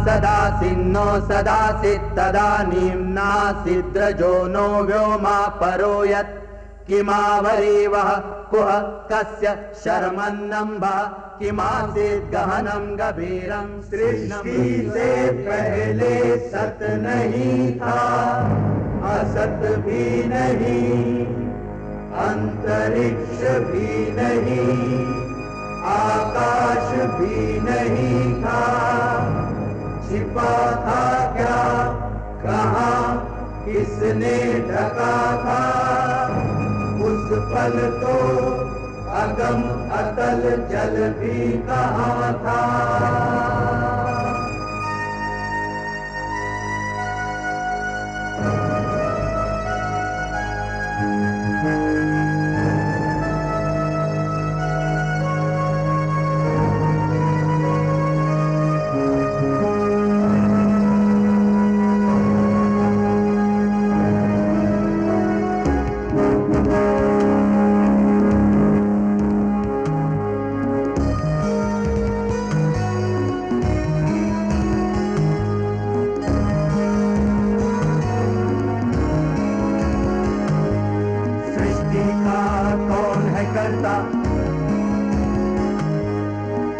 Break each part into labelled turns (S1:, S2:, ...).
S1: सदासिन्नो सदासित्तदानीं नासिद्रजो no Vyoma परो यत् किमावरीवः कुह कस्य शर्मन्नम्भः किमासीत् गहनं गभीरं सृष्टि से पहले सत नहीं था, असत भी नहीं, अंतरिक्ष भी नहीं, आकाश भी नहीं था, छिपा था क्या, कहाँ, किसने ढका था, उस पल तो अगम अतल जल भी कहाँ था।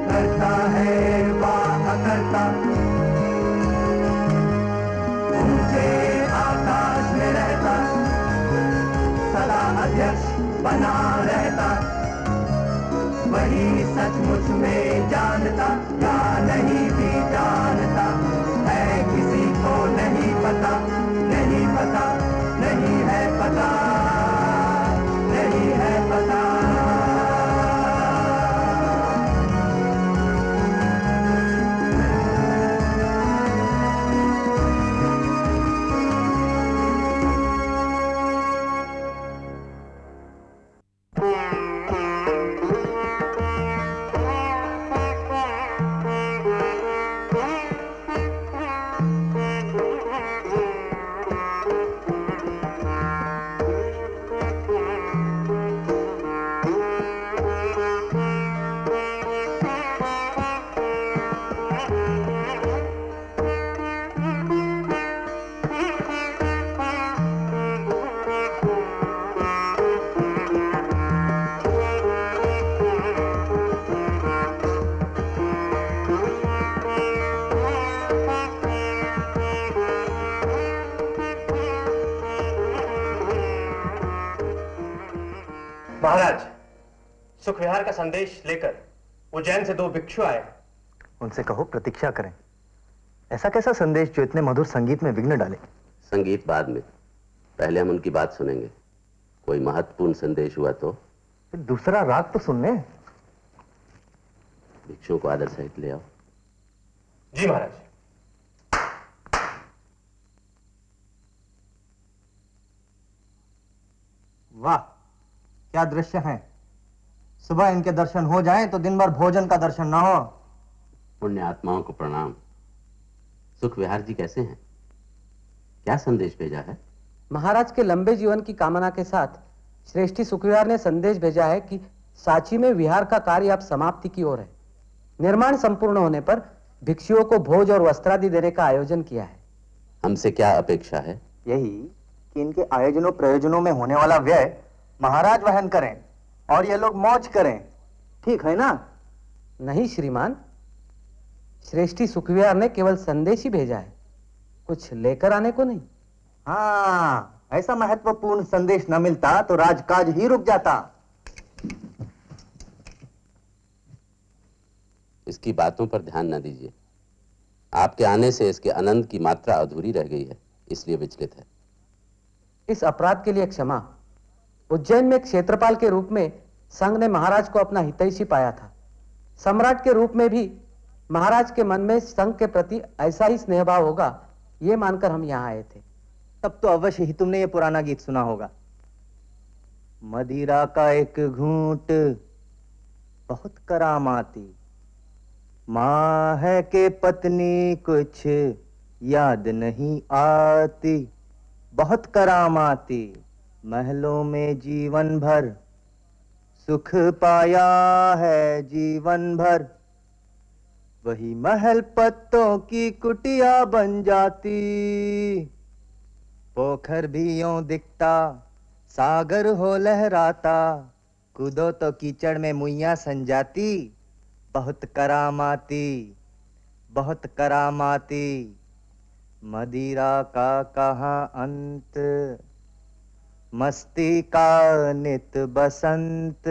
S1: करता है वाह करता, ऊंचे आकाश में रहता, सदा अध्यक्ष बना रहता, वही सचमुच में जानता या नहीं भी जानता है, किसी को नहीं पता, नहीं पता, नहीं है पता, नहीं है पता।
S2: महाराज, सुखविहार का संदेश लेकर उज्जैन से 2 भिक्षु आए।
S3: उनसे कहो प्रतीक्षा करें। ऐसा कैसा संदेश जो इतने मधुर संगीत में विघ्न डाले?
S4: संगीत बाद में, पहले हम उनकी बात सुनेंगे। कोई महत्वपूर्ण संदेश हुआ तो
S3: फिर दूसरा राग तो सुनने।
S4: भिक्षुओं को आदर सहित ले आओ।
S2: जी महाराज।
S3: वाह, क्या दृश्य है। सुबह इनके दर्शन हो जाएं तो दिन भर भोजन का दर्शन ना हो।
S4: पुण्य आत्माओं को प्रणाम। सुखविहार जी कैसे हैं? क्या संदेश भेजा है?
S5: महाराज के लंबे जीवन की कामना के साथ श्रेष्ठी सुखविहार ने संदेश भेजा है कि सांची में विहार का कार्य अब समाप्ति की ओर है। निर्माण संपूर्ण होने पर भिक्षुओं को भोज और वस्त्रादि देने का आयोजन किया है।
S4: हमसे क्या अपेक्षा है?
S3: यही कि इनके आयोजनों प्रयोजनों में होने वाला व्यय महाराज वहन करें और ये लोग मौज करें। ठीक है ना?
S5: नहीं श्रीमान, श्रेष्ठी सुखविहार ने केवल संदेश ही भेजा है, कुछ लेकर आने को नहीं।
S3: हाँ, ऐसा महत्वपूर्ण संदेश न मिलता तो राजकाज ही रुक जाता।
S4: इसकी बातों पर ध्यान न दीजिए। आपके आने से इसके आनंद की मात्रा अधूरी रह गई है, इसलिए विचलित है।
S5: इस अपराध के लिए क्षमा। उज्जैन में क्षेत्रपाल के रूप में संघ ने महाराज को अपना हितैषी पाया था। सम्राट के रूप में भी महाराज के मन में संघ के प्रति ऐसा ही स्नेह भाव होगा, यह मानकर हम यहां आए थे।
S3: तब तो अवश्य ही तुमने ये पुराना गीत सुना होगा। मदिरा का एक घूंट बहुत करामाती, माँ है के पत्नी कुछ याद नहीं आती, बहुत करामाती, महलों में जीवन भर सुख पाया है जीवन भर, वही महल पत्तों की कुटिया बन जाती, पोखर भी यूं दिखता सागर हो लहराता, कूदो तो कीचड़ में मुइया सन जाती, बहुत करामाती, बहुत करामाती, मदिरा का कहाँ अंत, मस्ती का नित बसंत,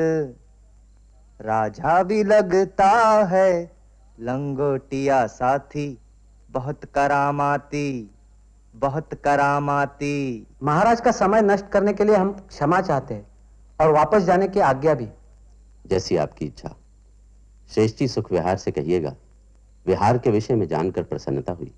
S3: राजा भी लगता है लंगोटिया साथी, बहुत करामाती, बहुत करामाती।
S5: महाराज का समय नष्ट करने के लिए हम क्षमा चाहते हैं और वापस जाने की आज्ञा भी।
S4: जैसी आपकी इच्छा। श्रेष्ठ जी सुख विहार से कहिएगा, विहार के विषय में जानकर प्रसन्नता हुई।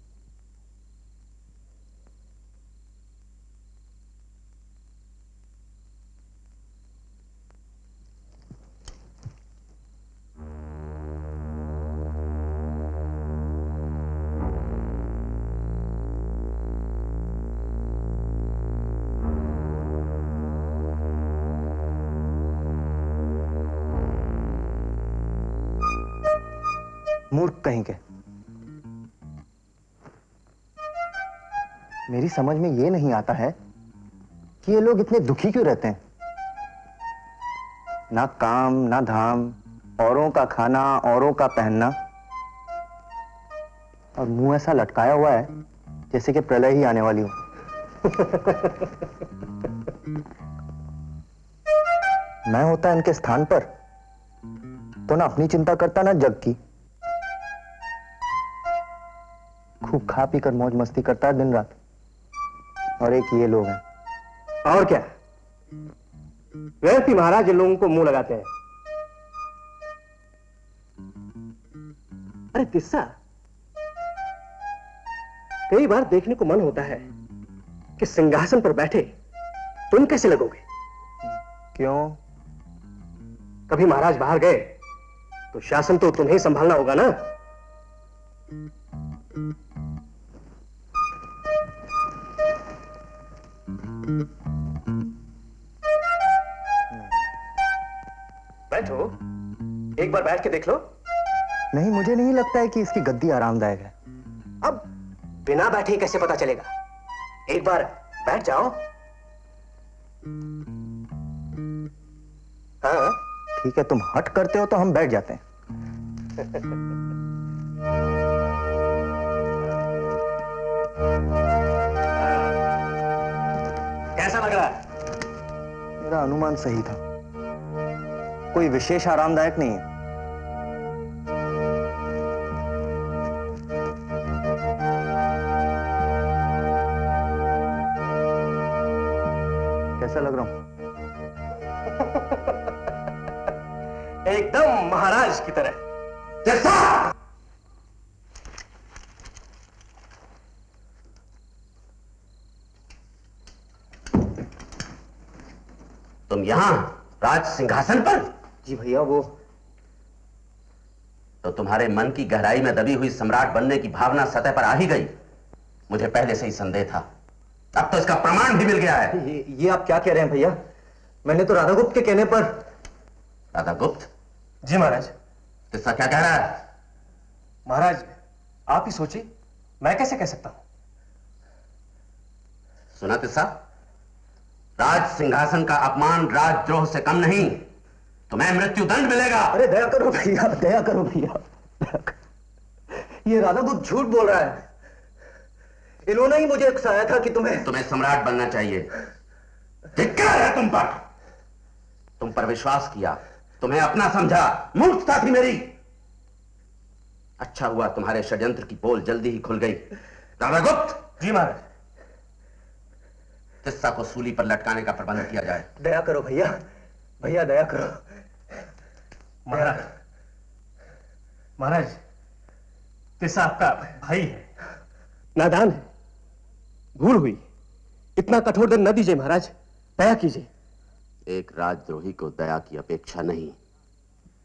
S3: मूर्ख कहीं के। मेरी समझ में ये नहीं आता है कि ये लोग इतने दुखी क्यों रहते हैं। ना काम ना धाम, औरों का खाना औरों का पहनना, और मुंह ऐसा लटकाया हुआ है जैसे कि प्रलय ही आने वाली हो। मैं होता इनके स्थान पर तो ना अपनी चिंता करता ना जग की। खूब खा पी कर मौज मस्ती करता है दिन रात, और एक ये लोग हैं।
S2: और क्या, व्यर्थ ही महाराज इन लोगों को मुंह लगाते हैं। अरे तिस्सा, कई बार देखने को मन होता है कि सिंहासन पर बैठे तुम कैसे लगोगे।
S3: क्यों?
S2: कभी महाराज बाहर गए तो शासन तो तुम्हें ही संभालना होगा ना। बैठो, एक बार बैठ के देख लो।
S3: नहीं, मुझे नहीं लगता है कि इसकी गद्दी आरामदायक है।
S2: अब बिना बैठे कैसे पता चलेगा, एक बार बैठ जाओ। हाँ
S3: ठीक है, तुम हट करते हो तो हम बैठ जाते हैं।
S2: कैसा लग रहा है?
S3: मेरा अनुमान सही था, कोई विशेष आरामदायक नहीं है। कैसा लग रहा हूं?
S2: एकदम महाराज की तरह।
S4: तुम यहां राज सिंहासन पर?
S3: जी भैया, वो
S4: तो तुम्हारे मन की गहराई में दबी हुई सम्राट बनने की भावना सतह पर आ ही गई। मुझे पहले से ही संदेह था, अब तो इसका प्रमाण भी मिल गया है।
S3: ये आप क्या कह रहे हैं भैया? मैंने तो राधा गुप्त के कहने पर।
S4: राधा गुप्त?
S2: जी महाराज।
S4: किस्सा क्या कह रहा है?
S2: महाराज आप ही सोचिए, मैं कैसे कह सकता हूं।
S4: सुना किस्सा? राज सिंहासन का अपमान राजद्रोह से कम नहीं, तुम्हें मृत्यु दंड मिलेगा।
S3: अरे दया करो भैया, दया करो भैया। ये राधा गुप्त झूठ बोल रहा है। इन्होंने ही मुझे उकसाया था कि तुम्हें
S4: सम्राट बनना चाहिए। धिक्कार है तुम पर विश्वास किया, तुम्हें अपना समझा, मूर्खता थी मेरी। अच्छा हुआ तुम्हारे षड्यंत्र की पोल जल्दी ही खुल गई। राधा गुप्त।
S2: जी महाराज।
S4: किस्सा को सूली पर लटकाने का प्रबंध किया जाए।
S3: दया करो भैया, भैया दया करो।
S2: महाराज, महाराज किस्सा आपका भाई है, नादान है, भूल हुई। इतना कठोर दंड न दीजिए महाराज, दया कीजिए।
S4: एक राजद्रोही को दया की अपेक्षा नहीं,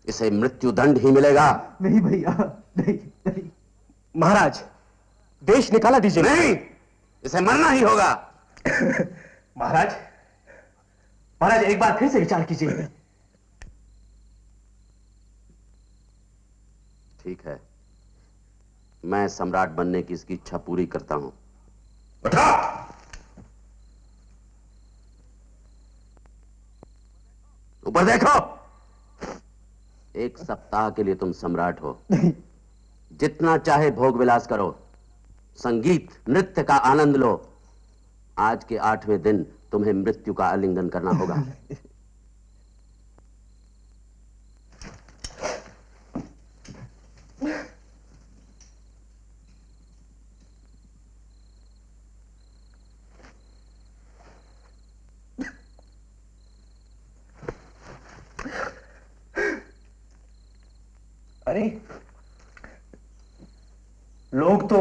S4: इसे मृत्यु दंड ही मिलेगा।
S3: नहीं भैया, नहीं नहीं।
S2: महाराज देश निकाला दीजिए।
S4: नहीं, इसे मरना ही होगा।
S2: महाराज, महाराज एक बार फिर से विचार कीजिए।
S4: ठीक है, मैं सम्राट बनने की इसकी इच्छा पूरी करता हूं। उठा! ऊपर देखो। 1 सप्ताह के लिए तुम सम्राट हो। जितना चाहे भोग विलास करो, संगीत नृत्य का आनंद लो। आज के 8वें दिन तुम्हें मृत्यु का आलिंगन करना होगा।
S2: अरे, लोग तो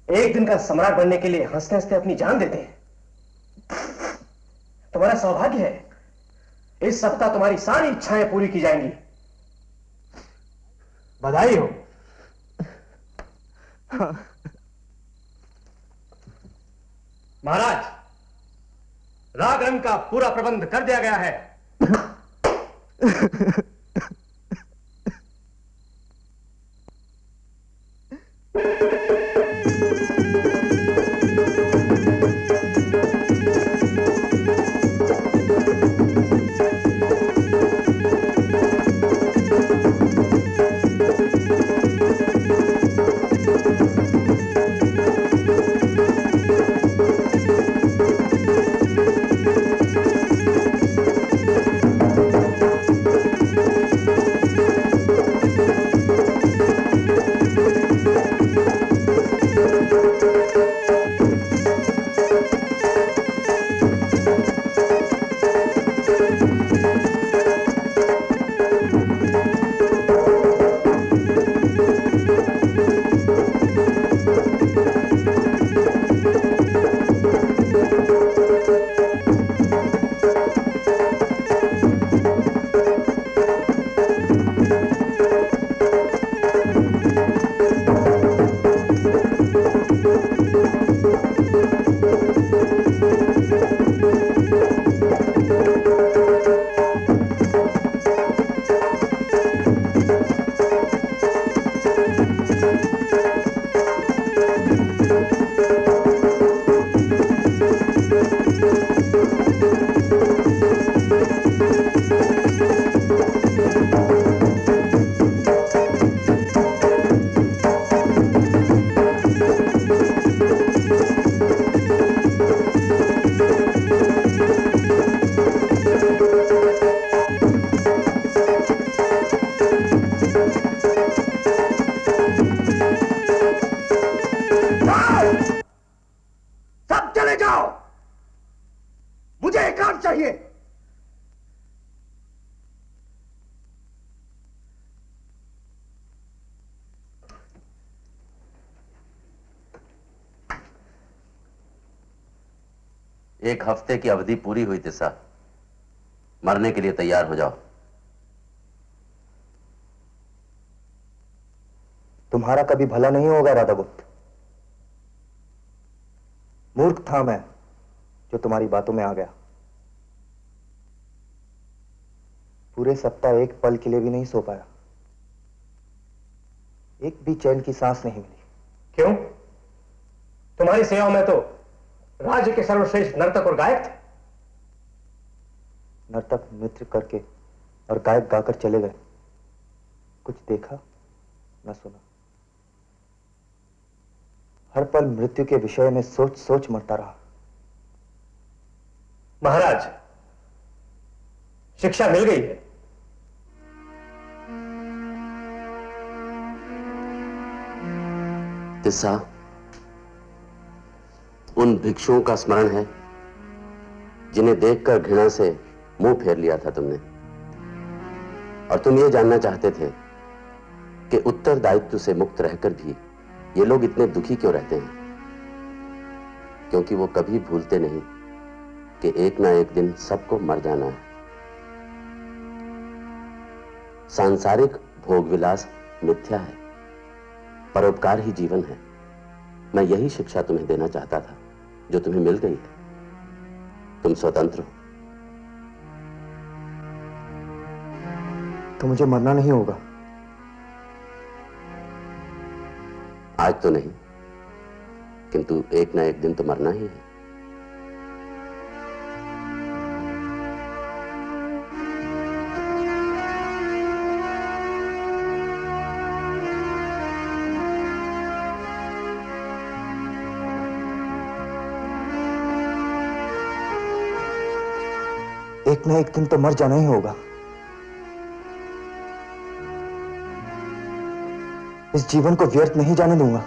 S2: एक दिन का सम्राट बनने के लिए हंसते हंसते अपनी जान देते हैं। तुम्हारा सौभाग्य है, इस सप्ताह तुम्हारी सारी इच्छाएं पूरी की जाएंगी। बधाई हो। महाराज, राग रंग का पूरा प्रबंध कर दिया गया है।
S4: एक हफ्ते की अवधि पूरी हुई तिस्सा। मरने के लिए तैयार हो जाओ।
S3: तुम्हारा कभी भला नहीं होगा राधागुप्त। मूर्ख था मैं जो तुम्हारी बातों में आ गया। पूरे सप्ताह एक पल के लिए भी नहीं सो पाया। एक भी चैन की सांस नहीं मिली।
S2: क्यों? तुम्हारी सेवा में तो राज्य के सर्वश्रेष्ठ नर्तक और गायक थे।
S3: नर्तक नृत्य करके और गायक गाकर चले गए। कुछ देखा न सुना। हर पल मृत्यु के विषय में सोच सोच मरता रहा।
S2: महाराज, शिक्षा मिल गई है।
S4: तिस्सा, उन भिक्षुओं का स्मरण है जिन्हें देखकर घृणा से मुंह फेर लिया था तुमने, और तुम ये जानना चाहते थे कि उत्तरदायित्व से मुक्त रहकर भी ये लोग इतने दुखी क्यों रहते हैं। क्योंकि वो कभी भूलते नहीं कि एक ना एक दिन सबको मर जाना है। सांसारिक भोग विलास मिथ्या है, परोपकार ही जीवन है। मैं यही शिक्षा तुम्हें देना चाहता था जो तुम्हें मिल गई है। तुम स्वतंत्र हो।
S3: तो मुझे मरना नहीं होगा।
S4: आज तो नहीं, किंतु एक ना एक दिन तो मरना ही है।
S3: एक ना एक दिन तो मर जाना ही होगा। इस जीवन को व्यर्थ नहीं जाने दूंगा।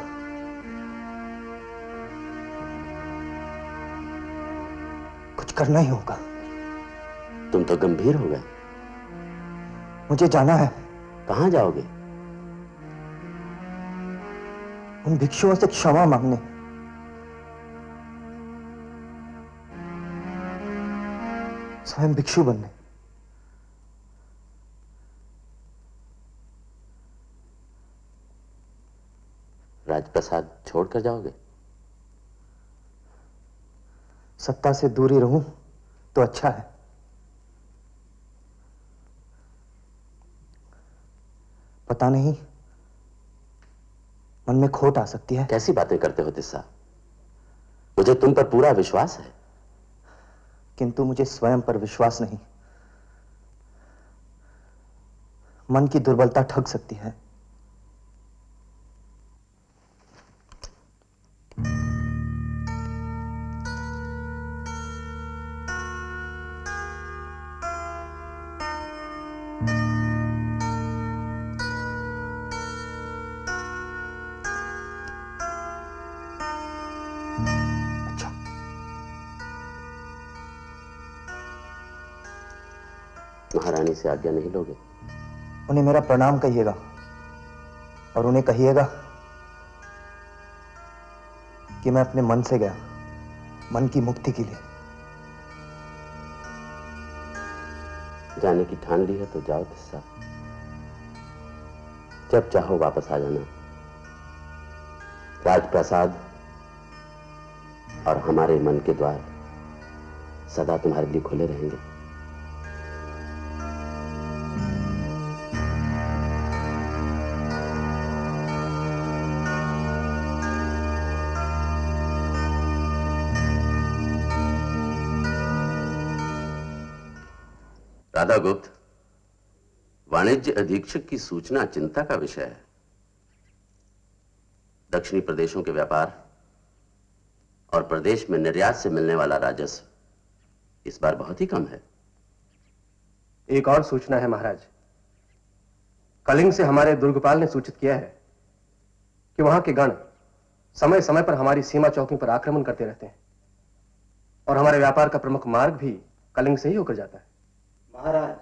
S3: कुछ करना ही होगा।
S4: तुम तो गंभीर हो गए।
S3: मुझे जाना है।
S4: कहां जाओगे?
S3: उन भिक्षुओं से क्षमा मांगने। स्वयं भिक्षु बनने।
S4: राजप्रसाद छोड़कर जाओगे?
S3: सत्ता से दूर ही रहूं तो अच्छा है। पता नहीं, मन में खोट आ सकती है।
S4: कैसी बातें करते हो तिस्सा? मुझे तुम पर पूरा विश्वास है।
S3: किंतु मुझे स्वयं पर विश्वास नहीं। मन की दुर्बलता ठग सकती है।
S4: महारानी से आज्ञा नहीं लोगे?
S3: उन्हें मेरा प्रणाम कहिएगा और उन्हें कहिएगा कि मैं अपने मन से गया, मन की मुक्ति के लिए।
S4: जाने की ठान ली है तो जाओ तिस्सा। जब चाहो वापस आ जाना। राजप्रसाद और हमारे मन के द्वार सदा तुम्हारे लिए खुले रहेंगे। राधा गुप्त, वाणिज्य अधीक्षक की सूचना चिंता का विषय है। दक्षिणी प्रदेशों के व्यापार और प्रदेश में निर्यात से मिलने वाला राजस्व इस बार बहुत ही कम है।
S2: एक और सूचना है महाराज। कलिंग से हमारे दुर्गपाल ने सूचित किया है कि वहां के गण समय समय पर हमारी सीमा चौकी पर आक्रमण करते रहते हैं और हमारे व्यापार का प्रमुख मार्ग भी कलिंग से ही होकर जाता है।
S6: महाराज,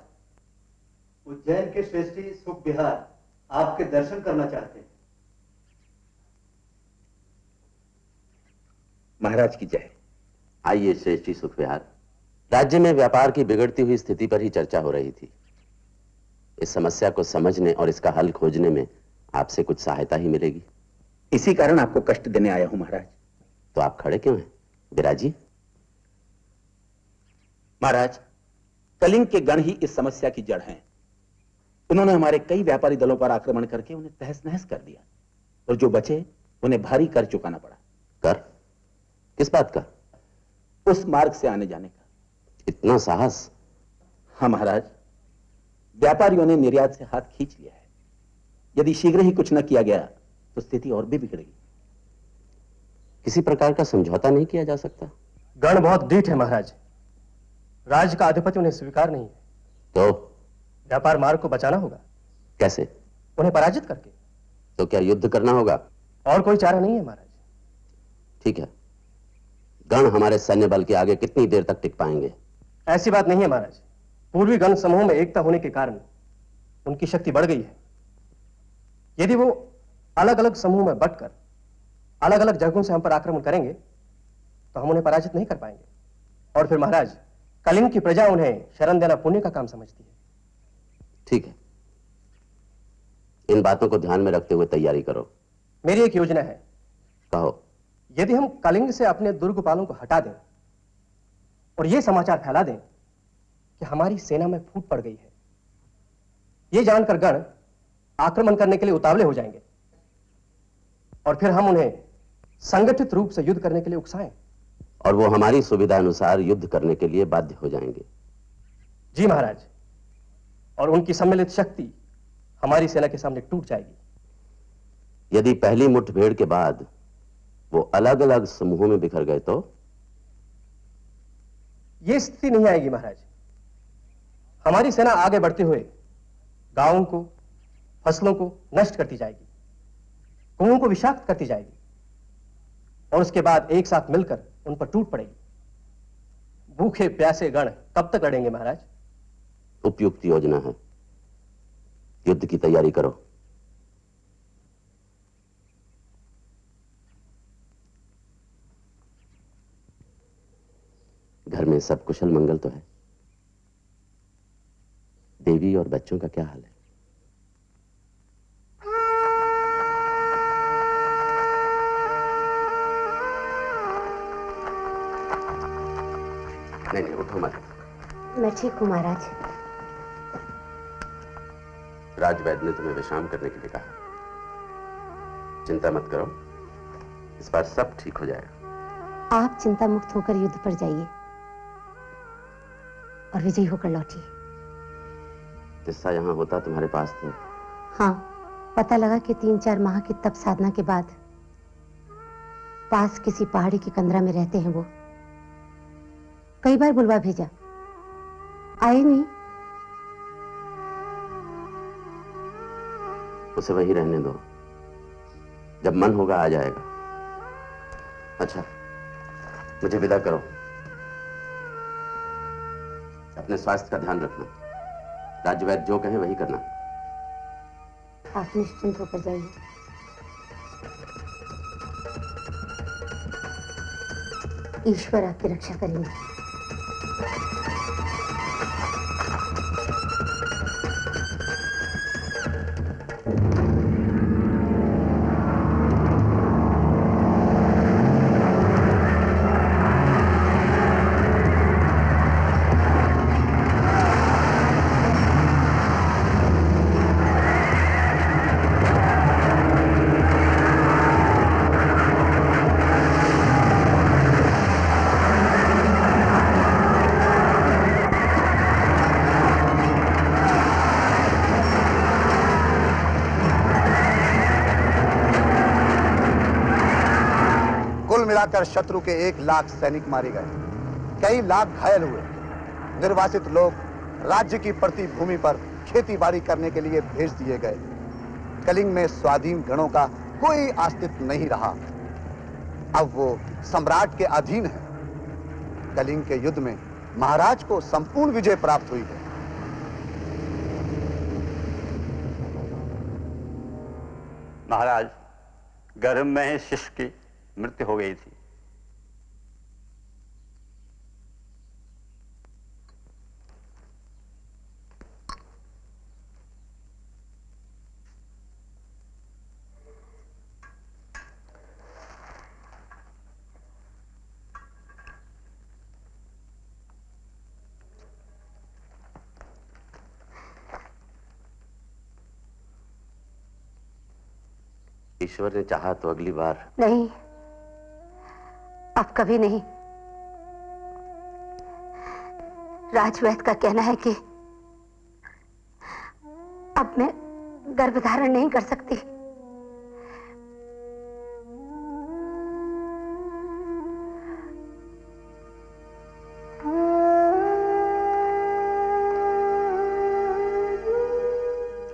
S6: उज्जैन के श्रेष्ठी सुख विहार आपके दर्शन करना चाहते हैं।
S4: महाराज की जय। आइए श्रेष्ठी सुख विहार। राज्य में व्यापार की बिगड़ती हुई स्थिति पर ही चर्चा हो रही थी। इस समस्या को समझने और इसका हल खोजने में आपसे कुछ सहायता ही मिलेगी।
S7: इसी कारण आपको कष्ट देने आया हूं महाराज।
S4: तो आप खड़े क्यों हैं विराजी?
S7: महाराज, कलिंग के गण ही इस समस्या की जड़ हैं। उन्होंने हमारे कई व्यापारी दलों पर आक्रमण करके उन्हें तहस नहस कर दिया और जो बचे उन्हें भारी कर चुकाना पड़ा।
S4: कर? किस बात का?
S7: उस मार्ग से आने जाने का।
S4: इतना साहस?
S7: हाँ महाराज, व्यापारियों ने निर्यात से हाथ खींच लिया है। यदि शीघ्र ही कुछ न किया गया तो स्थिति और भी बिगड़ेगी।
S4: किसी प्रकार का समझौता नहीं किया जा सकता?
S2: गण बहुत ढीठ है महाराज। राज्य का आधिपत्य उन्हें स्वीकार नहीं है।
S4: तो
S2: व्यापार मार्ग को बचाना होगा।
S4: कैसे?
S2: उन्हें पराजित करके।
S4: तो क्या युद्ध करना होगा?
S2: और कोई चारा नहीं है महाराज।
S4: ठीक है। गण हमारे सैन्य बल के आगे कितनी देर तक टिक पाएंगे?
S2: ऐसी बात नहीं है महाराज। पूर्वी गण समूह में एकता होने के कारण उनकी शक्ति बढ़ गई है। यदि वो अलग अलग समूह में बंटकर अलग अलग जगहों से हम पर आक्रमण करेंगे तो हम उन्हें पराजित नहीं कर पाएंगे। और फिर महाराज, कलिंग की प्रजा उन्हें शरण देना पुण्य का काम समझती है।
S4: ठीक है, इन बातों को ध्यान में रखते हुए तैयारी करो।
S2: मेरी एक योजना है।
S4: कहो।
S2: यदि हम कलिंग से अपने दुर्गपालों को हटा दें और यह समाचार फैला दें कि हमारी सेना में फूट पड़ गई है, यह जानकर गण आक्रमण करने के लिए उतावले हो जाएंगे। और फिर हम उन्हें संगठित रूप से युद्ध करने के लिए उकसाएं।
S4: और वो हमारी सुविधा अनुसार युद्ध करने के लिए बाध्य हो जाएंगे।
S2: जी महाराज, और उनकी सम्मिलित शक्ति हमारी सेना के सामने टूट जाएगी।
S4: यदि पहली मुठभेड़ के बाद वो अलग अलग समूहों में बिखर गए तो?
S2: यह स्थिति नहीं आएगी महाराज। हमारी सेना आगे बढ़ते हुए गांवों को, फसलों को नष्ट करती जाएगी, कुओं को विषाक्त करती जाएगी, और उसके बाद एक साथ मिलकर उन पर टूट पड़ेगी। भूखे प्यासे गण कब तक लड़ेंगे महाराज?
S4: उपयुक्त योजना है, युद्ध की तैयारी करो। घर में सब कुशल मंगल तो है? देवी और बच्चों का क्या हाल है? नहीं, उठो मत।
S8: मैं ठीक हूं महाराज।
S4: राजवैद्य ने तुम्हें विश्राम करने के लिए कहा। चिंता मत करो, इस बार सब ठीक हो जाएगा।
S8: आप चिंता मुक्त होकर युद्ध पर जाइए और विजयी होकर लौटिए।
S4: किस्सा यहाँ होता तुम्हारे पास तो?
S8: हाँ, पता लगा कि 3-4 माह की तप साधना के बाद पास किसी पहाड़ी की कंदरा में रहते हैं वो। कई बार बुलवा भेजा, आए नहीं।
S4: उसे वहीं रहने दो, जब मन होगा आ जाएगा। अच्छा, मुझे विदा करो। अपने स्वास्थ्य का ध्यान रखना। राजवैद्य जो कहे वही करना।
S8: आप निश्चिंत होकर जाइए। ईश्वर आपकी रक्षा करेंगे।
S3: मिलाकर शत्रु के 1 लाख सैनिक मारे गए, कई लाख घायल हुए। निर्वासित लोग राज्य की पड़ती भूमि पर खेती बाड़ी करने के लिए भेज दिए गए। कलिंग में स्वाधीन गणों का कोई अस्तित्व नहीं रहा। अब वो सम्राट के अधीन है। कलिंग के युद्ध में महाराज को संपूर्ण विजय प्राप्त हुई है।
S6: महाराज, गर्भ में ही शिशु की मृत्यु हो गई थी।
S4: ईश्वर ने चाहा तो अगली बार।
S8: नहीं, अब कभी नहीं। राजवैद्य का कहना है कि अब मैं गर्भधारण नहीं कर सकती।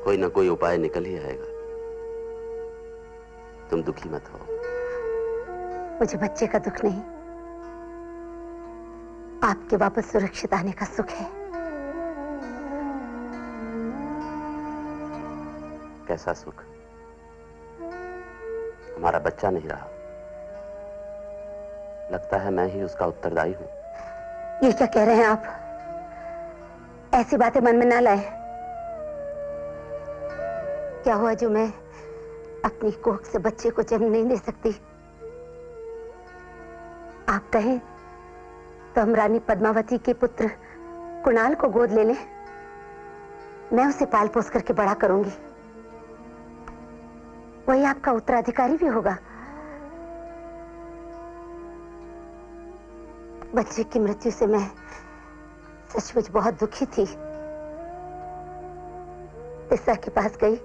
S4: कोई ना कोई उपाय निकल ही आएगा, तुम दुखी मत हो।
S8: मुझे बच्चे का दुख नहीं, आपके वापस सुरक्षित आने का सुख है।
S4: कैसा सुख? हमारा बच्चा नहीं रहा। लगता है मैं ही उसका उत्तरदायी हूं।
S8: ये क्या कह रहे हैं आप? ऐसी बातें मन में ना लाएं। क्या हुआ जो मैं अपनी कोख से बच्चे को जन्म नहीं दे सकती? आप कहें तो हम रानी पद्मावती के पुत्र कुणाल को गोद ले लें। मैं उसे पाल पोस करके बड़ा करूंगी। वही आपका उत्तराधिकारी भी होगा। बच्चे की मृत्यु से मैं सचमुच बहुत दुखी थी। तिस्सा के पास गई,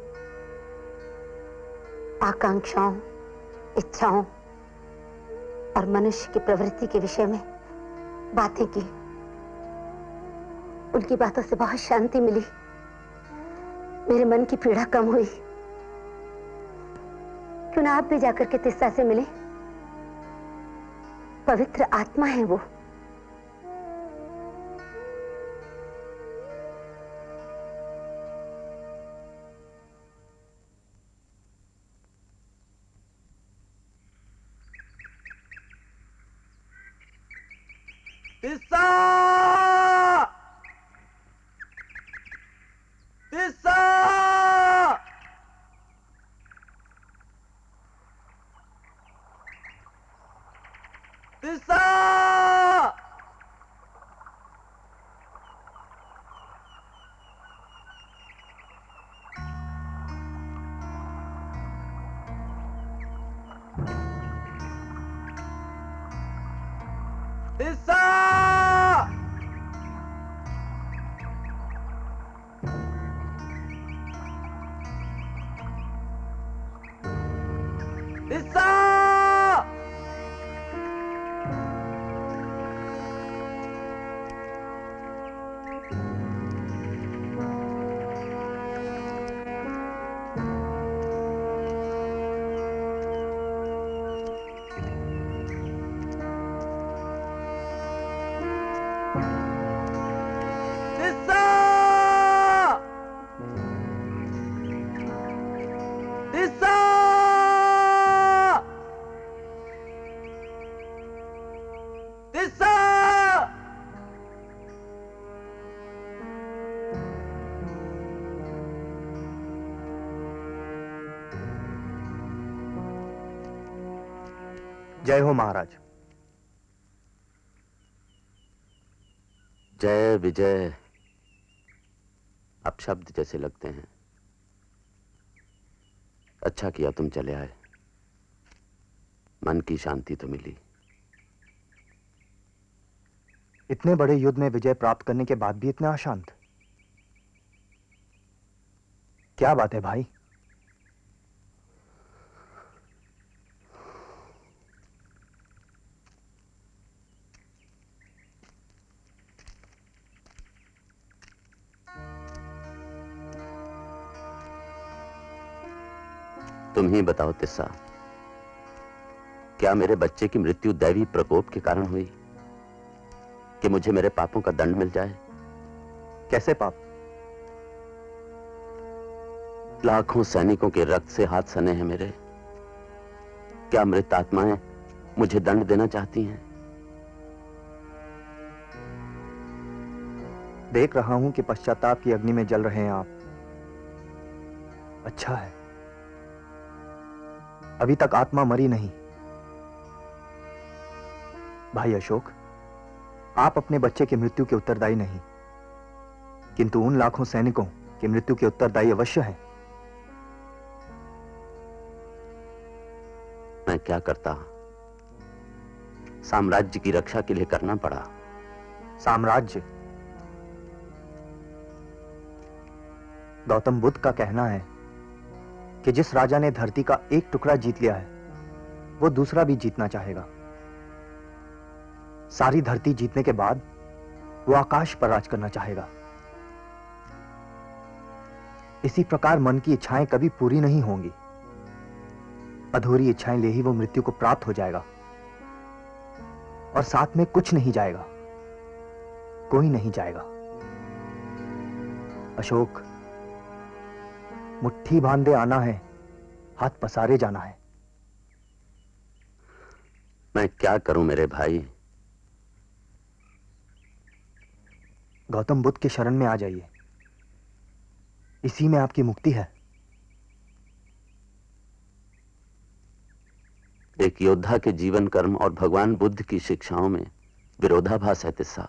S8: आकांक्षाओं, इच्छाओं और मनुष्य की प्रवृत्ति के विषय में बातें की। उनकी बातों से बहुत शांति मिली, मेरे मन की पीड़ा कम हुई। क्यों ना आप भी जाकर के तिस्सा से मिले? पवित्र आत्मा है वो।
S4: तिस्सा! तिस्सा! तिस्सा! तिस्सा! तिस्सा! तिस्सा! तिस्सा!
S2: जय हो महाराज।
S4: जय विजय अपशब्द जैसे लगते हैं। अच्छा किया तुम चले आए, मन की शांति तो मिली।
S2: इतने बड़े युद्ध में विजय प्राप्त करने के बाद भी इतना अशांत, क्या बात है भाई?
S4: तुम ही बताओ तिस्सा, क्या मेरे बच्चे की मृत्यु दैवी प्रकोप के कारण हुई कि मुझे मेरे पापों का दंड मिल जाए?
S2: कैसे पाप?
S4: लाखों सैनिकों के रक्त से हाथ सने हैं मेरे। क्या मृत आत्माएं मुझे दंड देना चाहती हैं?
S2: देख रहा हूं कि पश्चाताप की अग्नि में जल रहे हैं आप। अच्छा है, अभी तक आत्मा मरी नहीं। भाई अशोक, आप अपने बच्चे की मृत्यु के उत्तरदायी नहीं, किंतु उन लाखों सैनिकों की मृत्यु के उत्तरदायी अवश्य हैं।
S4: मैं क्या करता, साम्राज्य की रक्षा के लिए करना पड़ा।
S2: साम्राज्य? गौतम बुद्ध का कहना है कि जिस राजा ने धरती का एक टुकड़ा जीत लिया है, वो दूसरा भी जीतना चाहेगा। सारी धरती जीतने के बाद वो आकाश पर राज करना चाहेगा। इसी प्रकार मन की इच्छाएं कभी पूरी नहीं होंगी। अधूरी इच्छाएं ले ही वो मृत्यु को प्राप्त हो जाएगा, और साथ में कुछ नहीं जाएगा, कोई नहीं जाएगा। अशोक, मुट्ठी बांधे आना है, हाथ पसारे जाना है।
S4: मैं क्या करूं मेरे भाई?
S2: गौतम बुद्ध के शरण में आ जाइए, इसी में आपकी मुक्ति है।
S4: एक योद्धा के जीवन कर्म और भगवान बुद्ध की शिक्षाओं में विरोधाभास है तिस्सा।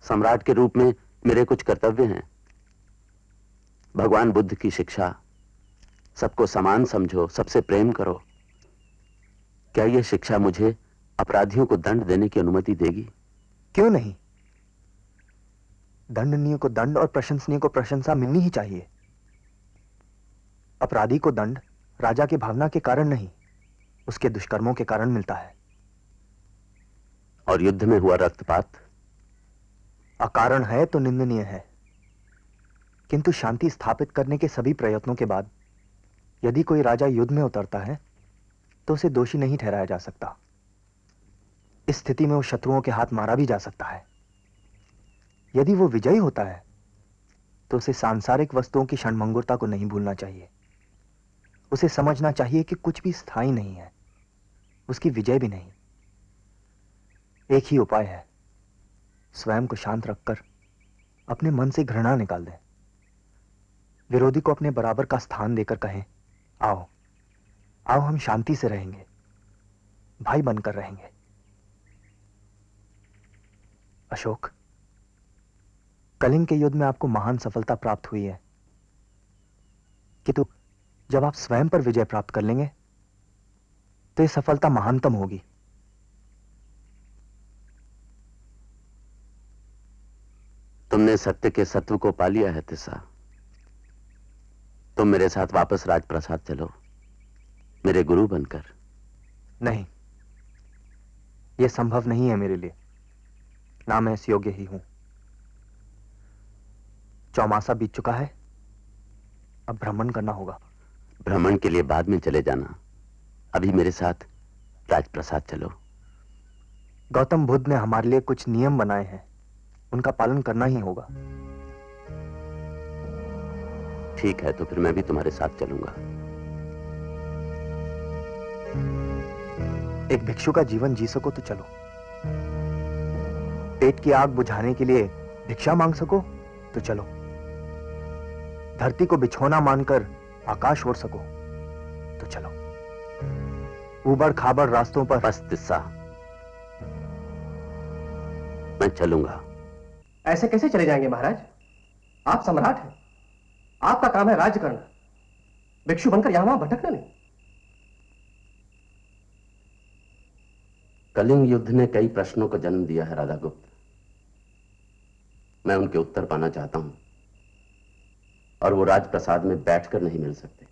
S4: सम्राट के रूप में मेरे कुछ कर्तव्य हैं। भगवान बुद्ध की शिक्षा सबको समान समझो, सबसे प्रेम करो, क्या यह शिक्षा मुझे अपराधियों को दंड देने की अनुमति देगी?
S9: क्यों नहीं? दंडनीय को दंड और प्रशंसनीय को प्रशंसा मिलनी ही चाहिए। अपराधी को दंड राजा की भावना के कारण नहीं, उसके दुष्कर्मों के कारण मिलता है।
S4: और युद्ध में हुआ रक्तपात
S9: अकारण है तो निंदनीय है, किंतु शांति स्थापित करने के सभी प्रयत्नों के बाद यदि कोई राजा युद्ध में उतरता है तो उसे दोषी नहीं ठहराया जा सकता। इस स्थिति में वो शत्रुओं के हाथ मारा भी जा सकता है। यदि वो विजयी होता है तो उसे सांसारिक वस्तुओं की क्षणभंगुरता को नहीं भूलना चाहिए। उसे समझना चाहिए कि कुछ भी स्थायी नहीं है, उसकी विजय भी नहीं। एक ही उपाय है, स्वयं को शांत रखकर अपने मन से घृणा निकाल दें। विरोधी को अपने बराबर का स्थान देकर कहें, आओ आओ हम शांति से रहेंगे, भाई बनकर रहेंगे। अशोक, कलिंग के युद्ध में आपको महान सफलता प्राप्त हुई है, किंतु जब आप स्वयं पर विजय प्राप्त कर लेंगे तो यह सफलता महानतम होगी।
S4: तुमने सत्य के सत्व को पा लिया है तिस्सा। तुम मेरे साथ वापस राजप्रसाद चलो, मेरे गुरु बनकर।
S9: नहीं, यह संभव नहीं है मेरे लिए, ना मैं इस योग्य ही हूं। चौमासा बीत चुका है, अब भ्रमण करना होगा।
S4: भ्रमण के लिए बाद में चले जाना, अभी मेरे साथ राजप्रसाद चलो।
S9: गौतम बुद्ध ने हमारे लिए कुछ नियम बनाए हैं, उनका पालन करना ही होगा।
S4: ठीक है, तो फिर मैं भी तुम्हारे साथ चलूंगा।
S9: एक भिक्षु का जीवन जी सको तो चलो। पेट की आग बुझाने के लिए भिक्षा मांग सको तो चलो। धरती को बिछौना मानकर आकाश ओढ़ सको तो चलो। ऊबड़ खाबड़ रास्तों पर
S4: बस तिस्सा, मैं चलूंगा।
S2: ऐसे कैसे चले जाएंगे महाराज? आप सम्राट हैं, आपका काम है राज्य करना, भिक्षु बनकर यहां वहां भटकना नहीं।
S4: कलिंग युद्ध ने कई प्रश्नों को जन्म दिया है राधागुप्त। मैं उनके उत्तर पाना चाहता हूं, और वो राजप्रसाद में बैठकर नहीं मिल सकते।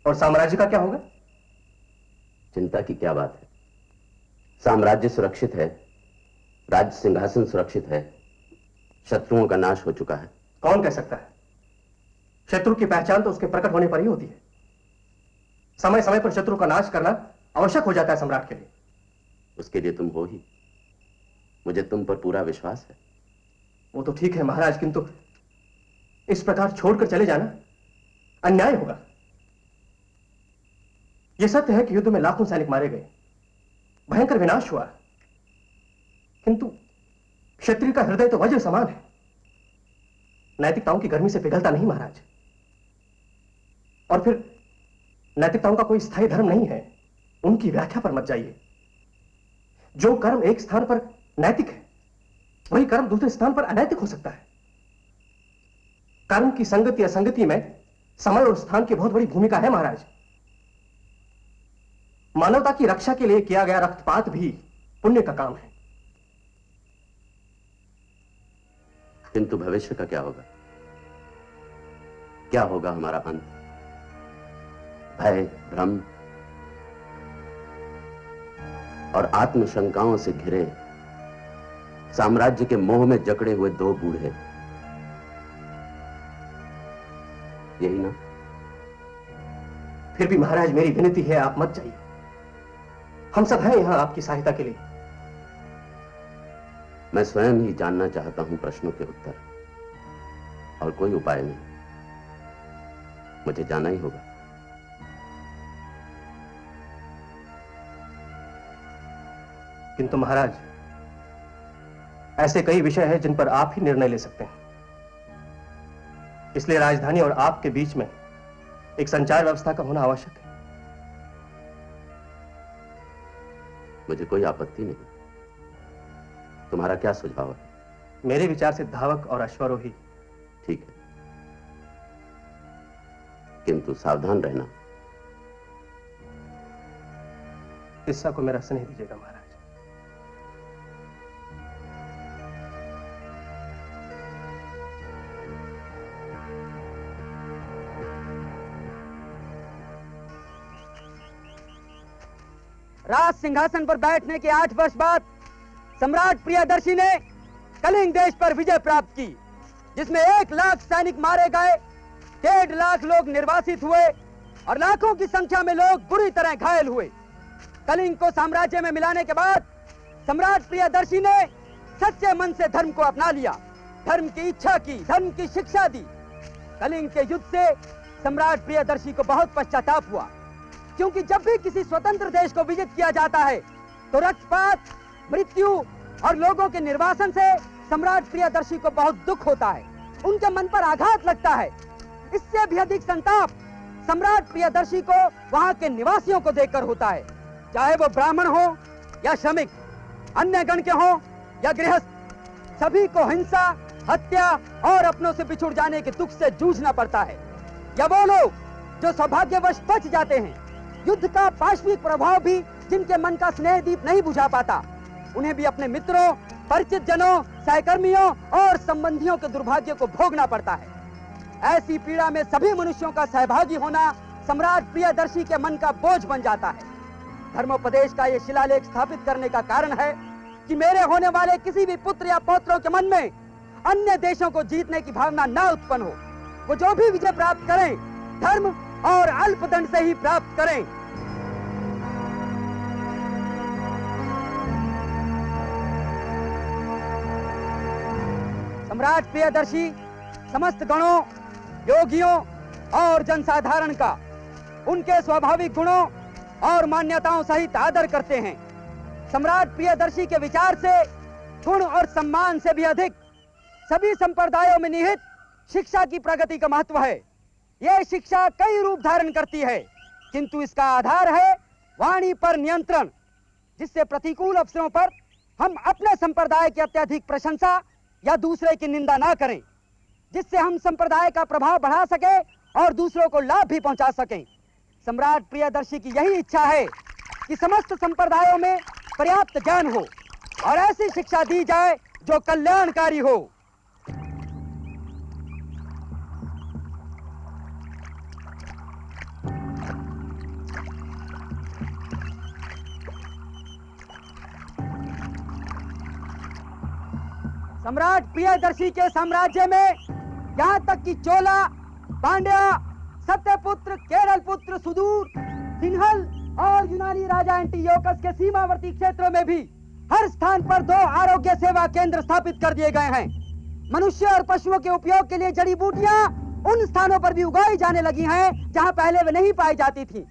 S2: और साम्राज्य का क्या होगा?
S4: चिंता की क्या बात है, साम्राज्य सुरक्षित है, राज्य सिंहासन सुरक्षित है, शत्रुओं का नाश हो चुका है।
S2: कौन कह सकता है? शत्रु की पहचान तो उसके प्रकट होने पर ही होती है। समय समय पर शत्रु का नाश करना आवश्यक हो जाता है सम्राट के लिए।
S4: उसके लिए तुम हो ही, मुझे तुम पर पूरा विश्वास है।
S2: वो तो ठीक है महाराज, किंतु इस प्रकार छोड़कर चले जाना अन्याय होगा। यह सत्य है कि युद्ध में लाखों सैनिक मारे गए, भयंकर विनाश हुआ, किंतु क्षत्रिय का हृदय तो वज्र समान है, नैतिकताओं की गर्मी से पिघलता नहीं महाराज। और फिर नैतिकताओं का कोई स्थायी धर्म नहीं है, उनकी व्याख्या पर मत जाइए। जो कर्म एक स्थान पर नैतिक है, वही कर्म दूसरे स्थान पर अनैतिक हो सकता है। कर्म की संगति असंगति में समय और स्थान की बहुत बड़ी भूमिका है महाराज। मानवता की रक्षा के लिए किया गया रक्तपात भी पुण्य का काम है।
S4: किंतु भविष्य का क्या होगा? क्या होगा हमारा अंत? भय, भ्रम और आत्मशंकाओं से घिरे साम्राज्य के मोह में जकड़े हुए दो बूढ़े, यही ना?
S2: फिर भी महाराज मेरी विनती है, आप मत जाइए। हम सब हैं यहां आपकी सहायता के लिए।
S4: मैं स्वयं ही जानना चाहता हूं प्रश्नों के उत्तर, और कोई उपाय नहीं, मुझे जाना ही होगा।
S2: किंतु महाराज, ऐसे कई विषय हैं जिन पर आप ही निर्णय ले सकते हैं, इसलिए राजधानी और आपके बीच में एक संचार व्यवस्था का होना आवश्यक है।
S4: मुझे कोई आपत्ति नहीं, तुम्हारा क्या सुझाव है?
S2: मेरे विचार से धावक और अश्वारोही।
S4: ठीक है, किंतु सावधान रहना।
S2: ईसा को मेरा स्नेह दीजिएगा महाराज।
S10: राज सिंहासन पर बैठने के 8 वर्ष बाद सम्राट प्रियदर्शी ने कलिंग देश पर विजय प्राप्त की, जिसमें 1 लाख सैनिक मारे गए, 1.5 लाख लोग निर्वासित हुए और लाखों की संख्या में लोग बुरी तरह घायल हुए। कलिंग को साम्राज्य में मिलाने के बाद सम्राट प्रियदर्शी ने सच्चे मन से धर्म को अपना लिया, धर्म की इच्छा की, धर्म की शिक्षा दी। कलिंग के युद्ध से सम्राट प्रियदर्शी को बहुत पश्चाताप हुआ, क्योंकि जब भी किसी स्वतंत्र देश को विजित किया जाता है तो रक्तपात, मृत्यु और लोगों के निर्वासन से सम्राट प्रियदर्शी को बहुत दुख होता है, उनके मन पर आघात लगता है। इससे भी अधिक संताप सम्राट प्रियदर्शी को वहां के निवासियों को देखकर होता है, चाहे वो ब्राह्मण हो या श्रमिक, अन्य गण के हो या गृहस्थ, सभी को हिंसा, हत्या और अपनों से बिछुड़ जाने के दुख से जूझना पड़ता है। या वो लोग जो सौभाग्यवश बच जाते हैं, युद्ध का पाशविक प्रभाव भी जिनके मन का स्नेह दीप नहीं बुझा पाता, उन्हें भी अपने मित्रों, परिचित जनों, सहकर्मियों और संबंधियों के दुर्भाग्य को भोगना पड़ता है। ऐसी पीड़ा में सभी मनुष्यों का सहभागी होना सम्राट प्रियदर्शी के मन का बोझ बन जाता है। धर्मोपदेश का ये शिलालेख स्थापित करने का कारण है कि मेरे होने वाले किसी भी पुत्र या पौत्रों के मन में अन्य देशों को जीतने की भावना न उत्पन्न हो। वो जो भी विजय प्राप्त करें, धर्म और अल्पदंड से ही प्राप्त करें। सम्राट प्रियदर्शी समस्त गणों, योगियों और जनसाधारण का उनके स्वाभाविक गुणों और मान्यताओं सहित आदर करते हैं। सम्राट प्रियदर्शी के विचार से गुण और सम्मान से भी अधिक सभी संप्रदायों में निहित शिक्षा की प्रगति का महत्व है। यह शिक्षा कई रूप धारण करती है, किंतु इसका आधार है वाणी पर नियंत्रण, जिससे प्रतिकूल अवसरों पर हम अपने संप्रदाय की अत्यधिक प्रशंसा या दूसरे की निंदा ना करें, जिससे हम संप्रदाय का प्रभाव बढ़ा सके और दूसरों को लाभ भी पहुंचा सकें। सम्राट प्रियदर्शी की यही इच्छा है कि समस्त संप्रदायों में पर्याप्त ज्ञान हो और ऐसी शिक्षा दी जाए जो कल्याणकारी हो। सम्राट प्रियदर्शी के साम्राज्य में यहाँ तक कि चोला, पांड्या, सत्यपुत्र, केरल पुत्र, सुदूर, सिंहल और यूनानी राजा एंटीयोकस के सीमावर्ती क्षेत्रों में भी हर स्थान पर 2 आरोग्य सेवा केंद्र स्थापित कर दिए गए हैं। मनुष्य और पशुओं के उपयोग के लिए जड़ी बूटियां उन स्थानों पर भी उगाई जाने लगी हैं जहां पहले वे नहीं पाई जाती थी।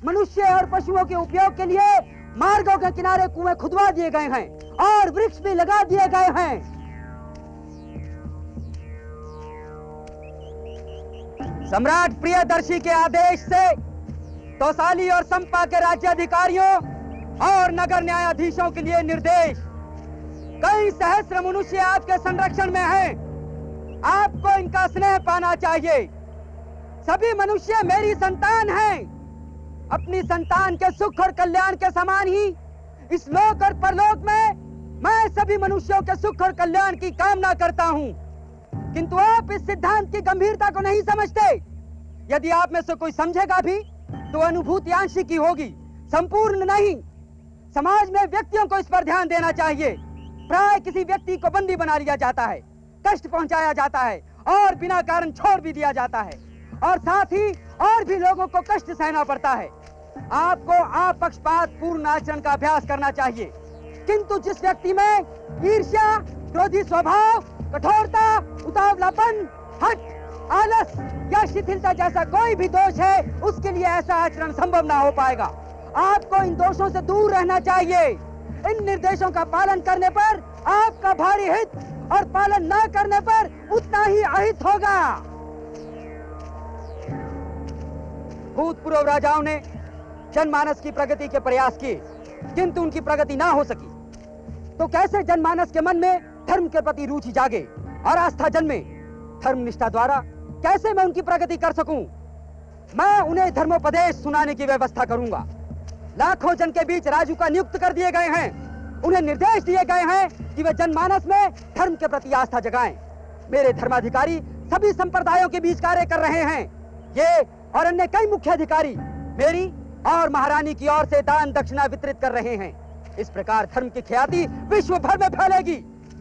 S10: मनुष्य और पशुओं के उपयोग के लिए मार्गों के किनारे कुएं खुदवा दिए गए हैं और वृक्ष भी लगा दिए गए हैं। सम्राट प्रियदर्शी के आदेश से तौसाली और संपा के राज्याधिकारियों और नगर न्यायाधीशों के लिए निर्देश। कई सहस्र मनुष्य आपके संरक्षण में हैं। आपको इनका स्नेह पाना चाहिए। सभी मनुष्य मेरी संतान हैं। अपनी संतान के सुख और कल्याण के समान ही इस लोक और परलोक में मैं सभी मनुष्यों के सुख और कल्याण की कामना करता हूं। किंतु आप इस सिद्धांत की गंभीरता को नहीं समझते। यदि आप में से कोई समझेगा भी तो अनुभूति आंशिक ही होगी, संपूर्ण नहीं। समाज में व्यक्तियों को इस पर ध्यान देना चाहिए। प्राय किसी व्यक्ति को बंदी बना लिया जाता है, कष्ट पहुंचाया जाता है और बिना कारण छोड़ भी दिया जाता है, और साथ ही और भी लोगों को कष्ट सहना पड़ता है। आपको अपक्षपात पूर्ण आचरण का अभ्यास करना चाहिए। किंतु जिस व्यक्ति में ईर्ष्या, क्रोधी स्वभाव, कठोरता, उतावलापन, हठ, आलस या शिथिलता जैसा कोई भी दोष है, उसके लिए ऐसा आचरण संभव ना हो पाएगा। आपको इन दोषों से दूर रहना चाहिए। इन निर्देशों का पालन करने पर आपका भारी हित और पालन न करने पर उतना ही अहित होगा। भूतपूर्व राजाओं ने जनमानस की प्रगति के प्रयास किए, किंतु उनकी प्रगति ना हो सकी। तो कैसे जनमानस के मन में धर्म के प्रति रुचि जागे और आस्था जन्मे? धर्म निष्ठा द्वारा कैसे मैं उनकी प्रगति कर सकूं? मैं उन्हें धर्मोपदेश सुनाने की व्यवस्था करूंगा। लाखों जन के बीच राजू का नियुक्त कर दिए गए हैं। उन्हें निर्देश दिए गए हैं कि वे जनमानस में धर्म के प्रति आस्था जगाएं। मेरे धर्माधिकारी सभी संप्रदायों के बीच कार्य कर रहे हैं। ये और अन्य कई मुख्य अधिकारी मेरी और महारानी की ओर से दान दक्षिणा वितरित कर रहे हैं। इस प्रकार धर्म की ख्याति विश्व भर में फैलेगी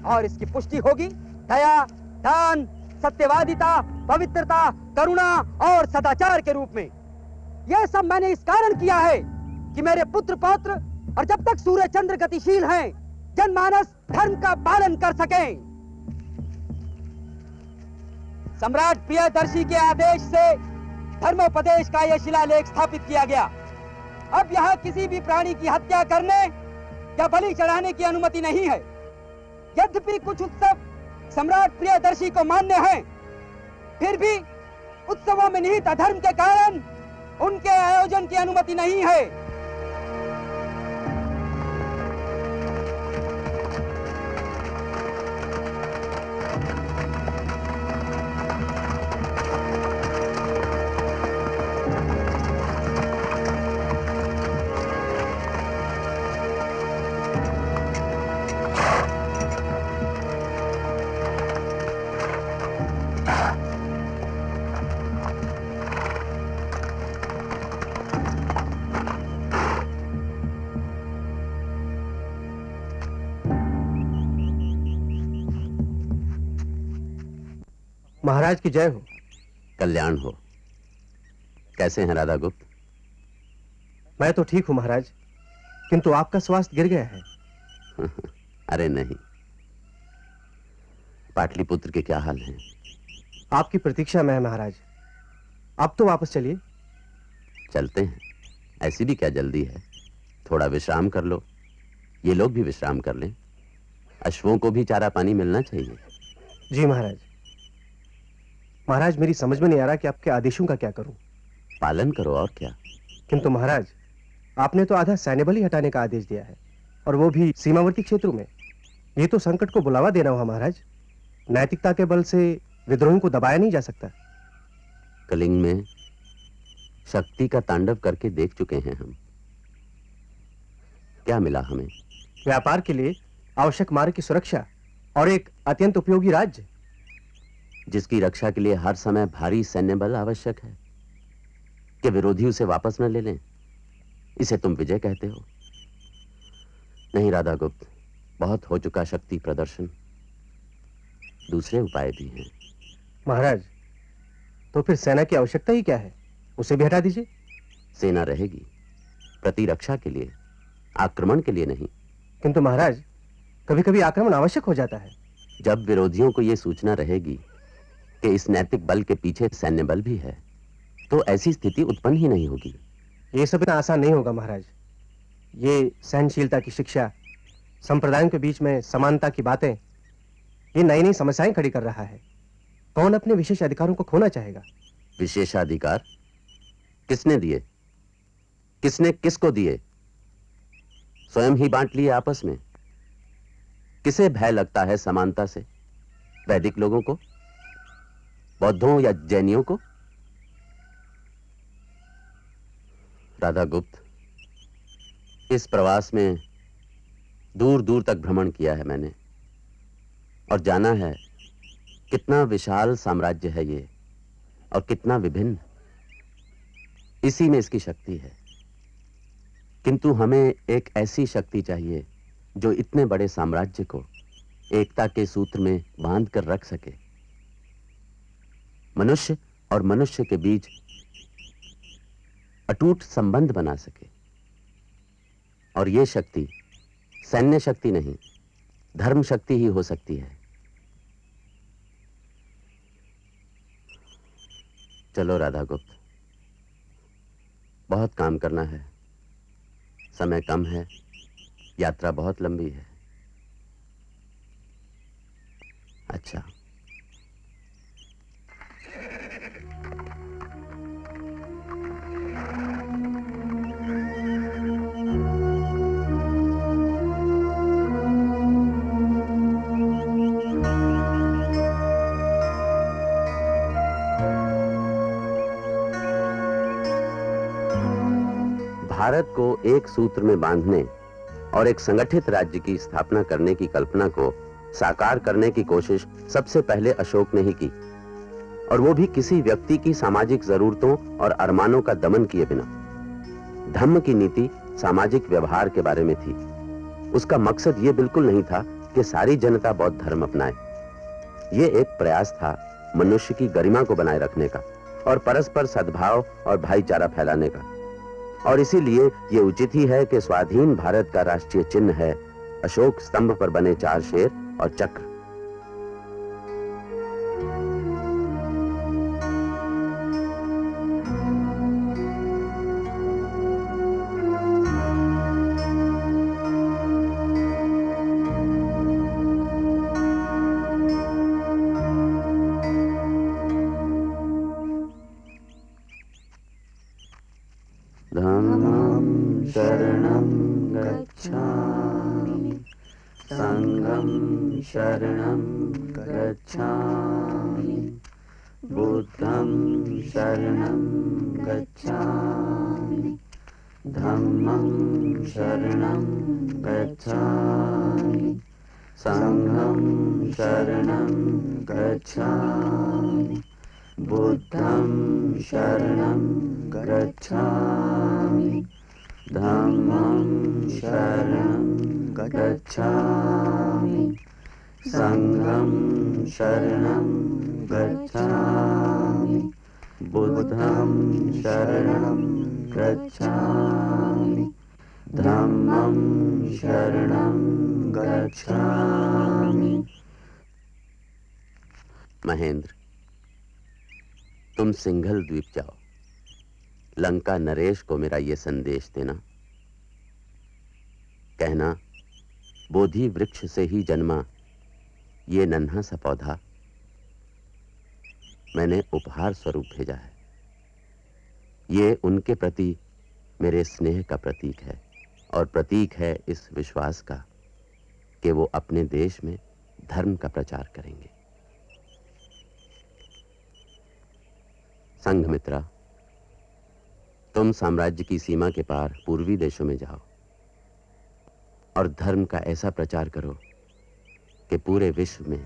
S10: और इसकी पुष्टि होगी दया, दान, सत्यवादिता, पवित्रता, करुणा और सदाचार के रूप में। यह सब मैंने इस कारण किया है कि मेरे पुत्र पौत्र और जब तक सूर्य चंद्र गतिशील हैं, जनमानस धर्म का पालन कर सकें। सम्राट प्रियदर्शी के आदेश से धर्मोपदेश का यह शिलालेख स्थापित किया गया। अब यहाँ किसी भी प्राणी की हत्या करने या बलि चढ़ाने की अनुमति नहीं है। यद्यपि कुछ उत्सव सम्राट प्रियदर्शी को मान्य हैं, फिर भी उत्सवों में निहित अधर्म के कारण उनके आयोजन की अनुमति नहीं है।
S2: महाराज की जय हो।
S4: कल्याण हो। कैसे हैं राधा गुप्त?
S2: मैं तो ठीक हूं महाराज, किंतु आपका स्वास्थ्य गिर गया है।
S4: अरे नहीं, पाटलिपुत्र के क्या हाल हैं?
S2: आपकी प्रतीक्षा में है महाराज। अब तो वापस चलिए।
S4: चलते हैं, ऐसी भी क्या जल्दी है? थोड़ा विश्राम कर लो, ये लोग भी विश्राम कर लें। अश्वों को भी चारा पानी मिलना चाहिए।
S2: जी महाराज। महाराज मेरी समझ में नहीं आ रहा कि आपके आदेशों का क्या करूं।
S4: पालन करो और क्या।
S2: किंतु महाराज, आपने तो आधा सैन्य बल ही हटाने का आदेश दिया है, और वो भी सीमावर्ती क्षेत्रों में। ये तो संकट को बुलावा देना हुआ महाराज। नैतिकता के बल से विद्रोहियों को दबाया नहीं जा सकता।
S4: कलिंग में शक्ति का तांडव करके देख चुके हैं हम। क्या मिला हमें?
S2: व्यापार के लिए आवश्यक मार्ग की सुरक्षा और एक अत्यंत उपयोगी राज्य,
S4: जिसकी रक्षा के लिए हर समय भारी सैन्य बल आवश्यक है कि विरोधी उसे वापस न ले लें। इसे तुम विजय कहते हो? नहीं राधा गुप्त, बहुत हो चुका शक्ति प्रदर्शन। दूसरे उपाय भी हैं।
S2: महाराज, तो फिर सेना की आवश्यकता ही क्या है? उसे भी हटा दीजिए।
S4: सेना रहेगी प्रतिरक्षा के लिए, आक्रमण के लिए नहीं।
S2: किंतु महाराज, कभी कभी आक्रमण आवश्यक हो जाता है।
S4: जब विरोधियों को यह सूचना रहेगी कि इस नैतिक बल के पीछे सैन्य बल भी है, तो ऐसी स्थिति उत्पन्न ही नहीं होगी।
S2: यह सब इतना आसान नहीं होगा महाराज। ये सहनशीलता की शिक्षा, संप्रदायों के बीच में समानता की बातें, ये नई नई समस्याएं खड़ी कर रहा है। कौन अपने विशेष अधिकारों को खोना चाहेगा?
S4: विशेषाधिकार किसने दिए? किसने किसको दिए? स्वयं ही बांट लिए आपस में। किसे भय लगता है समानता से? वैदिक लोगों को, बौद्धों या जैनियों को? राधा गुप्त, इस प्रवास में दूर दूर तक भ्रमण किया है मैंने, और जाना है कितना विशाल साम्राज्य है ये और कितना विभिन्न। इसी में इसकी शक्ति है। किंतु हमें एक ऐसी शक्ति चाहिए जो इतने बड़े साम्राज्य को एकता के सूत्र में बांध कर रख सके, मनुष्य और मनुष्य के बीच अटूट संबंध बना सके। और यह शक्ति सैन्य शक्ति नहीं, धर्म शक्ति ही हो सकती है। चलो राधा गुप्त, बहुत काम करना है, समय कम है, यात्रा बहुत लंबी है। अच्छा, भारत को एक सूत्र में बांधने और एक संगठित राज्य की स्थापना करने की कल्पना को साकार करने की कोशिश सबसे पहले अशोक ने ही की, और वो भी किसी व्यक्ति की सामाजिक जरूरतों और अरमानों का दमन किए बिना। धम्म की नीति सामाजिक व्यवहार के बारे में थी। उसका मकसद ये बिल्कुल नहीं था कि सारी जनता बौद्ध धर्म अपनाए। ये एक प्रयास था मनुष्य की गरिमा को बनाए रखने का और परस्पर सद्भाव और भाईचारा फैलाने का। और इसीलिए ये उचित ही है कि स्वाधीन भारत का राष्ट्रीय चिन्ह है अशोक स्तंभ पर बने 4 शेर और चक्र। धम्मं शरणं गच्छामि, संघं शरणं गच्छामि, बुद्धं शरणं गच्छामि, धम्मं शरणं गच्छामि, संघं शरणं गच्छामि, बुद्धं शरणं गच्छामि, धम्मं शरणं गच्छामि, संघं शरणं गच्छामि, बुद्धं शरणं गच्छामि, धम्मं शरणं गच्छामि। महेंद्र, तुम सिंघल द्वीप जाओ, लंका नरेश को मेरा ये संदेश देना, कहना बोधि वृक्ष से ही जन्मा ये नन्हा सा पौधा मैंने उपहार स्वरूप भेजा है। ये उनके प्रति मेरे स्नेह का प्रतीक है और प्रतीक है इस विश्वास का कि वो अपने देश में धर्म का प्रचार करेंगे। संघमित्रा, तुम साम्राज्य की सीमा के पार पूर्वी देशों में जाओ और धर्म का ऐसा प्रचार करो कि पूरे विश्व में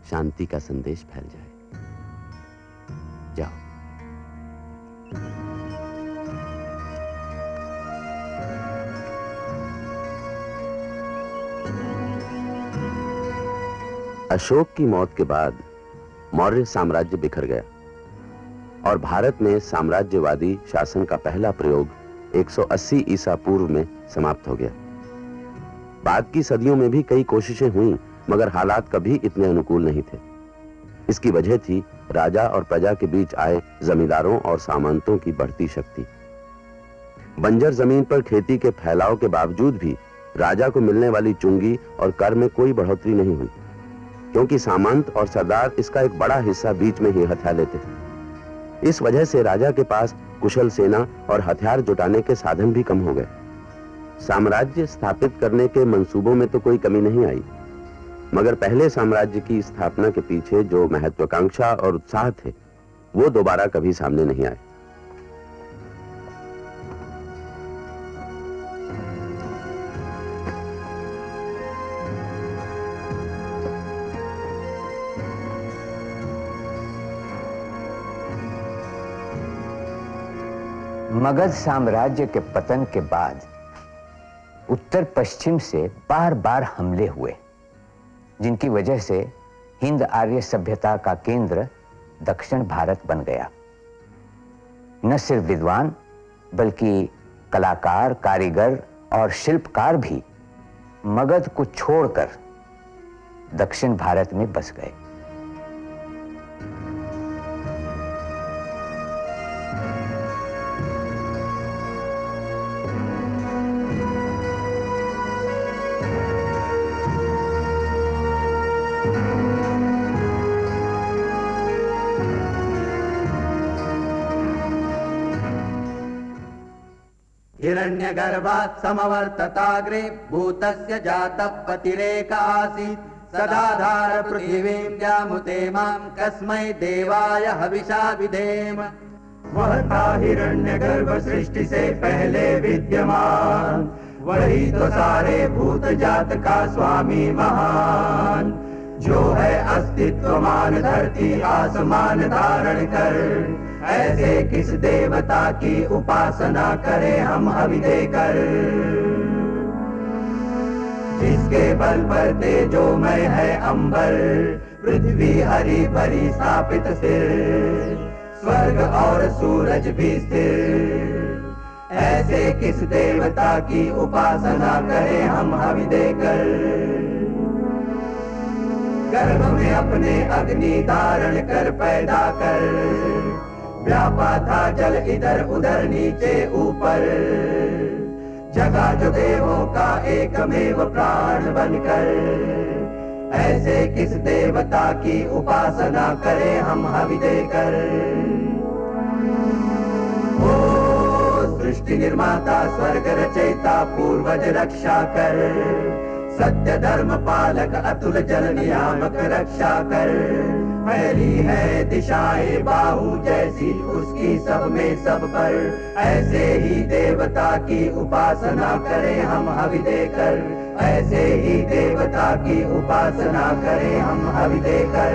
S4: शांति का संदेश फैल जाए। जाओ। अशोक की मौत के बाद मौर्य साम्राज्य बिखर गया और भारत में साम्राज्यवादी शासन का पहला प्रयोग 180 ईसा पूर्व में समाप्त हो गया। बाद की सदियों में भी कई कोशिशें हुई, मगर हालात कभी इतने अनुकूल नहीं थे। इसकी वजह थी राजा और प्रजा के बीच आए जमींदारों और सामंतों की बढ़ती शक्ति। बंजर जमीन पर खेती के फैलाव के बावजूद भी राजा को मिलने वाली चुंगी और कर में कोई बढ़ोतरी नहीं हुई, क्योंकि सामंत और सरदार इसका एक बड़ा हिस्सा बीच में ही हथिया लेते थे। इस वजह से राजा के पास कुशल सेना और हथियार जुटाने के साधन भी कम हो गए। साम्राज्य स्थापित करने के मंसूबों में तो कोई कमी नहीं आई, मगर पहले साम्राज्य की स्थापना के पीछे जो महत्वाकांक्षा और उत्साह थे वो दोबारा कभी सामने नहीं आए।
S11: मगध साम्राज्य के पतन के बाद उत्तर पश्चिम से बार बार हमले हुए, जिनकी वजह से हिंद आर्य सभ्यता का केंद्र दक्षिण भारत बन गया। न सिर्फ विद्वान बल्कि कलाकार, कारीगर और शिल्पकार भी मगध को छोड़कर दक्षिण भारत में बस गए।
S1: हिरण्यगर्भात् समवर्तताग्रे भूतस्य जातः पतिरेक आसीत् सदाधार पृथिवीं द्यामुते मां कस्मै देवाय हविषा विधेम। वह था हिरण्यगर्भ सृष्टि से पहले विद्यमान, वही तो सारे भूत जात का स्वामी महान, जो है अस्तित्वमान धरती आसमान धारण कर। ऐसे किस देवता की उपासना करें हम हवि देकर, जिसके बल पर तेजोमय है अंबर, पृथ्वी हरी भरी स्थापित सिर, स्वर्ग और सूरज भी स्थिर। ऐसे किस देवता की उपासना करें हम हवि देकर, गर्भ में अपने अग्नि धारण कर पैदा कर, व्यापा था जल इधर उधर नीचे ऊपर, जगा जो देवों का एकमेव प्राण बनकर। ऐसे किस देवता की उपासना करें हम हवि देकर। ओ सृष्टि निर्माता स्वर्ग रचयिता पूर्वज रक्षा कर, सत्य धर्म पालक अतुल जल नियामक रक्षा कर। फैली है दिशाएं बाहु जैसी उसकी सब में सब पर, ऐसे ही देवता की उपासना करें हम हवि देकर, ऐसे ही देवता की उपासना करें हम हवि देकर।